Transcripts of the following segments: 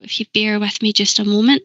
If you bear with me just a moment.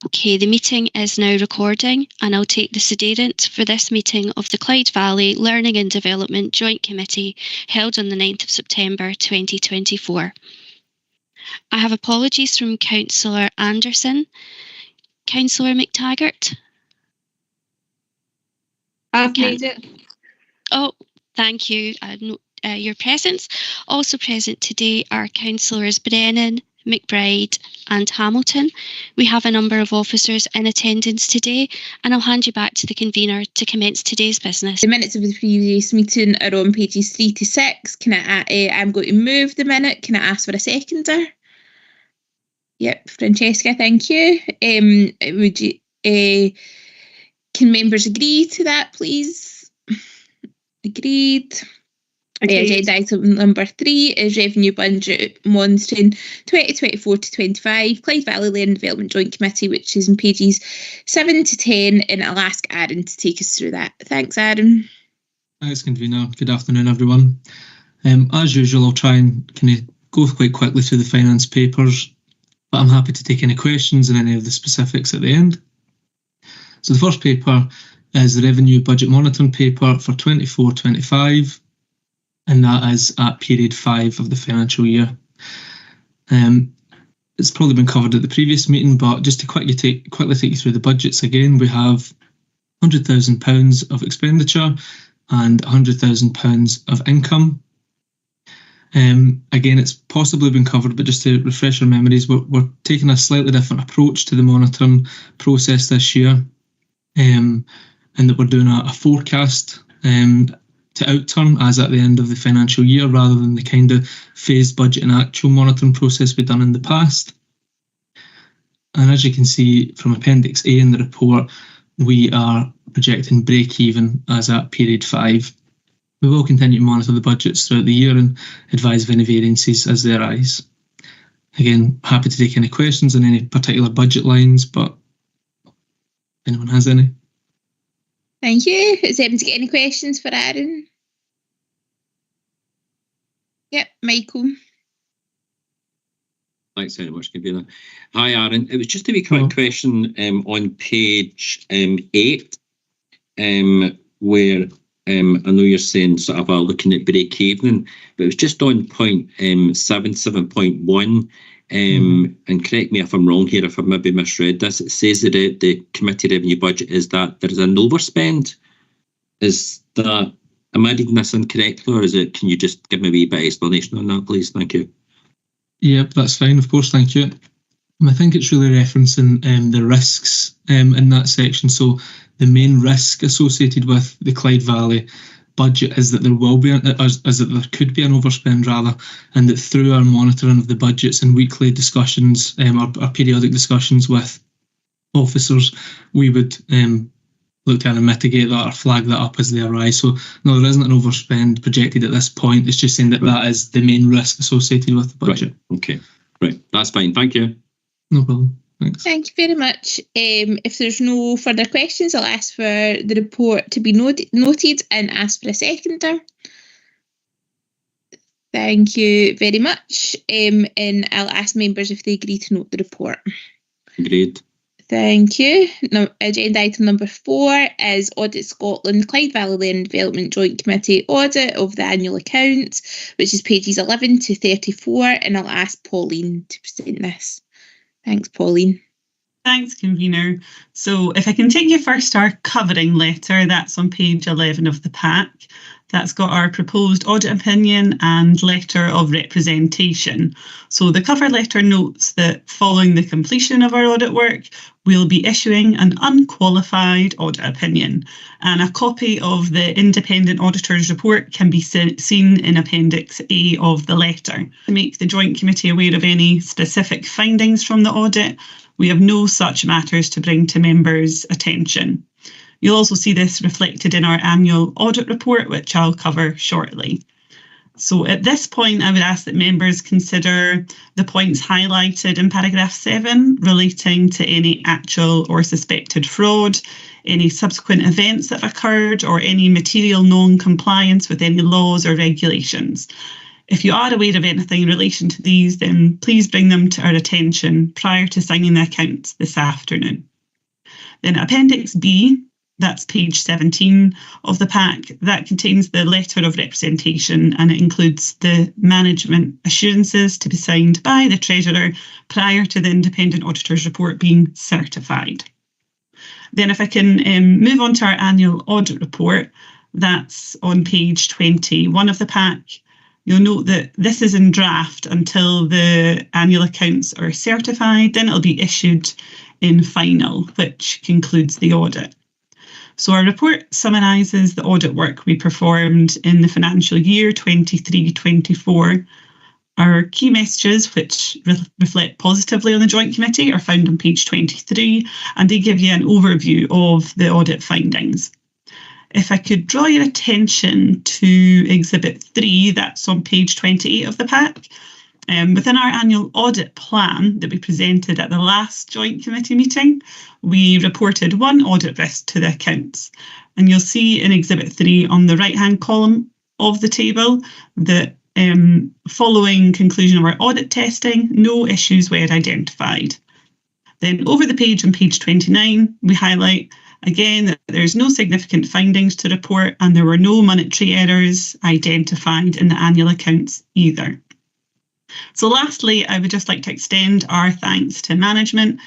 Okay, the meeting is now recording, and I'll take the sedent for this meeting of the Clyde Valley Learning and Development Joint Committee held on the 9th of September 2024. I have apologies from Councillor Anderson. Councillor McTaggart? I've made it. Oh, thank you. I note your presence. Also present today are Councillors Brennan, McBride and Hamilton. We have a number of officers in attendance today, and I'll hand you back to the convener to commence today's business. The minutes of the previous meeting are on pages 3 to 6. I'm going to move the minute. Can I ask for a seconder? Yep, Francesca, thank you. Would you? Can members agree to that, please? Agreed. Agenda item number 3 is Revenue Budget Monitoring 2024 to 25, Clyde Valley Learning Development Joint Committee, which is in pages 7 to 10, and I'll ask Aaron to take us through that. Thanks, Aaron. Thanks, convener. Good afternoon, everyone. As usual, I'll try and go quite quickly through the finance papers, but I'm happy to take any questions and any of the specifics at the end. So the first paper is the Revenue Budget Monitoring paper for 24-25. And that is at period 5 of the financial year. It's probably been covered at the previous meeting, but just to quickly take you through the budgets again, we have £100,000 of expenditure and £100,000 of income. Again, it's possibly been covered, but just to refresh our memories, we're taking a slightly different approach to the monitoring process this year, in that we're doing a forecast to outturn as at the end of the financial year, rather than the kind of phased budget and actual monitoring process we've done in the past. And as you can see from Appendix A in the report, we are projecting break-even as at period 5. We will continue to monitor the budgets throughout the year and advise of any variances as they arise. Again, happy to take any questions on any particular budget lines, but if anyone has any. Thank you. Has anyone got any questions for Aaron? Yep, Michael. Thanks very much, convener. Hi, Aaron. It was just a wee quick question on page 8, where I know you're saying sort of looking at break-even, but it was just on point 77.1. And correct me if I'm wrong here, if I've maybe misread this. It says that the committee revenue budget is that there is an overspend. Is that, am I reading this incorrectly, or is it? Can you just give me a wee bit of explanation on that, please? Thank you. Yep, that's fine, of course, thank you. I think it's really referencing the risks in that section. So the main risk associated with the Clyde Valley budget is that there will be, that there could be an overspend rather, and that through our monitoring of the budgets and weekly discussions, our periodic discussions with officers, we would look to mitigate that or flag that up as they arise. So no, there isn't an overspend projected at this point. It's just saying that that is the main risk associated with the budget. Right. Okay, right, that's fine. Thank you. No problem. Thanks. Thank you very much. If there's no further questions, I'll ask for the report to be noted and ask for a seconder. Thank you very much. And I'll ask members if they agree to note the report. Agreed. Thank you. Now, agenda item number 4 is Audit Scotland Clyde Valley Learning Development Joint Committee audit of the annual accounts, which is pages 11 to 34, and I'll ask Pauline to present this. Thanks, Pauline. Thanks, convener. So if I can take you first, our covering letter, that's on page 11 of the pack. That's got our proposed audit opinion and letter of representation. So the cover letter notes that following the completion of our audit work, we'll be issuing an unqualified audit opinion, and a copy of the independent auditor's report can be seen in Appendix A of the letter. To make the Joint Committee aware of any specific findings from the audit, we have no such matters to bring to members' attention. You'll also see this reflected in our annual audit report, which I'll cover shortly. So at this point, I would ask that members consider the points highlighted in paragraph 7 relating to any actual or suspected fraud, any subsequent events that have occurred, or any material non-compliance with any laws or regulations. If you are aware of anything in relation to these, then please bring them to our attention prior to signing the accounts this afternoon. Then Appendix B, that's page 17 of the pack, that contains the letter of representation, and it includes the management assurances to be signed by the Treasurer prior to the independent auditor's report being certified. Then if I can move on to our annual audit report, that's on page 21 of the pack. You'll note that this is in draft until the annual accounts are certified, then it'll be issued in final, which concludes the audit. So our report summarises the audit work we performed in the financial year 23-24. Our key messages, which reflect positively on the Joint Committee, are found on page 23, and they give you an overview of the audit findings. If I could draw your attention to Exhibit 3, that's on page 28 of the pack. Within our annual audit plan that we presented at the last Joint Committee meeting, we reported one audit risk to the accounts. And you'll see in Exhibit 3 on the right-hand column of the table that following conclusion of our audit testing, no issues were identified. Then over the page on page 29, we highlight again that there's no significant findings to report and there were no monetary errors identified in the annual accounts either. So lastly, I would just like to extend our thanks to management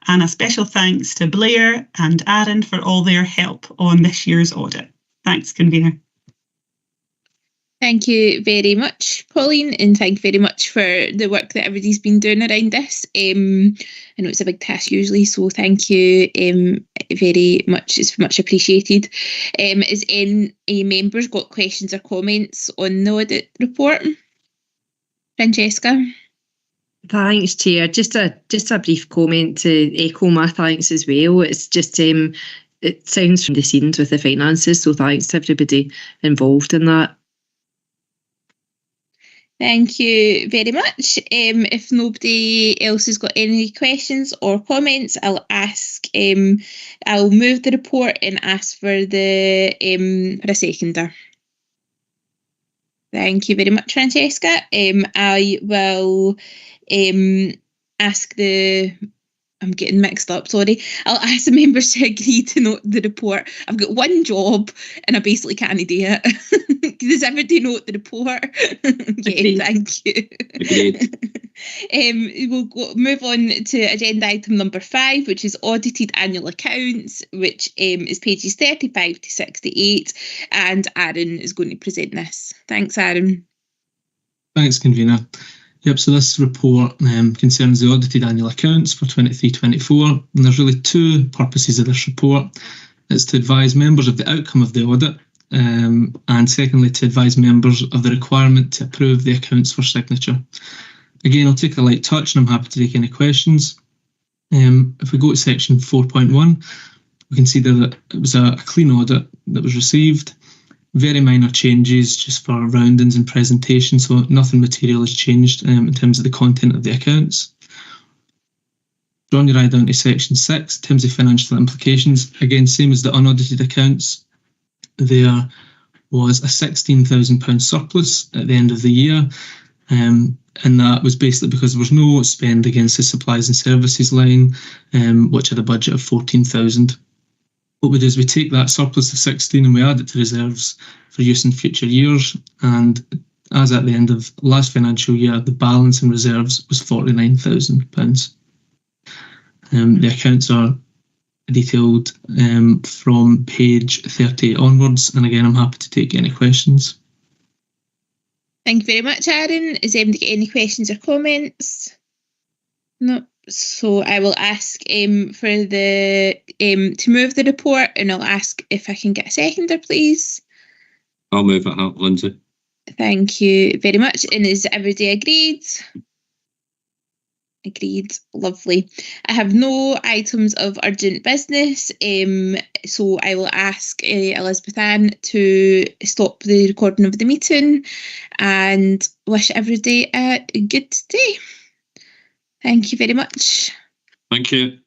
and a special thanks to Blair and Aaron for all their help on this year's audit. Thanks, Convener. Thank you very much, Pauline, and thank you very much for the work that everybody's been doing around this. I know it's a big task usually, so thank you very much. It's much appreciated. Has any members got questions or comments on the audit report? Francesca? Thanks, Chair. Just a brief comment to echo my thanks as well. It's just it sounds from the scenes with the finances, so thanks to everybody involved in that. Thank you very much. If nobody else has got any questions or comments, I'll move the report and ask for a seconder. Thank you very much, Francesca. I will ask I'm getting mixed up, sorry. I'll ask the members to agree to note the report. I've got one job and I basically can't do it. Does everybody note the report? Yeah, thank you. Agreed. We'll move on to agenda item number 5, which is audited annual accounts, which is pages 35 to 68. And Aaron is going to present this. Thanks, Aaron. Thanks, Convener. Yep, so this report concerns the audited annual accounts for 23-24, and there's really two purposes of this report. It's to advise members of the outcome of the audit, and secondly, to advise members of the requirement to approve the accounts for signature. Again, I'll take a light touch and I'm happy to take any questions. If we go to section 4.1, we can see that it was a clean audit that was received. Very minor changes just for roundings and presentation, so nothing material has changed in terms of the content of the accounts. Drawing your eye down to section 6, in terms of financial implications, again, same as the unaudited accounts, there was a £16,000 surplus at the end of the year, and that was basically because there was no spend against the supplies and services line, which had a budget of 14,000. What we do is we take that surplus of 16 and we add it to reserves for use in future years, and as at the end of last financial year, the balance in reserves was £49,000. The accounts are detailed from page 38 onwards, and again, I'm happy to take any questions. Thank you very much, Aaron. Is anybody got any questions or comments? No. So I will ask for to move the report, and I'll ask if I can get a seconder, please. I'll move it out, Lindsay. Thank you very much. And is everybody agreed? Agreed. Lovely. I have no items of urgent business, so I will ask Elizabeth Ann to stop the recording of the meeting and wish everybody a good day. Thank you very much. Thank you.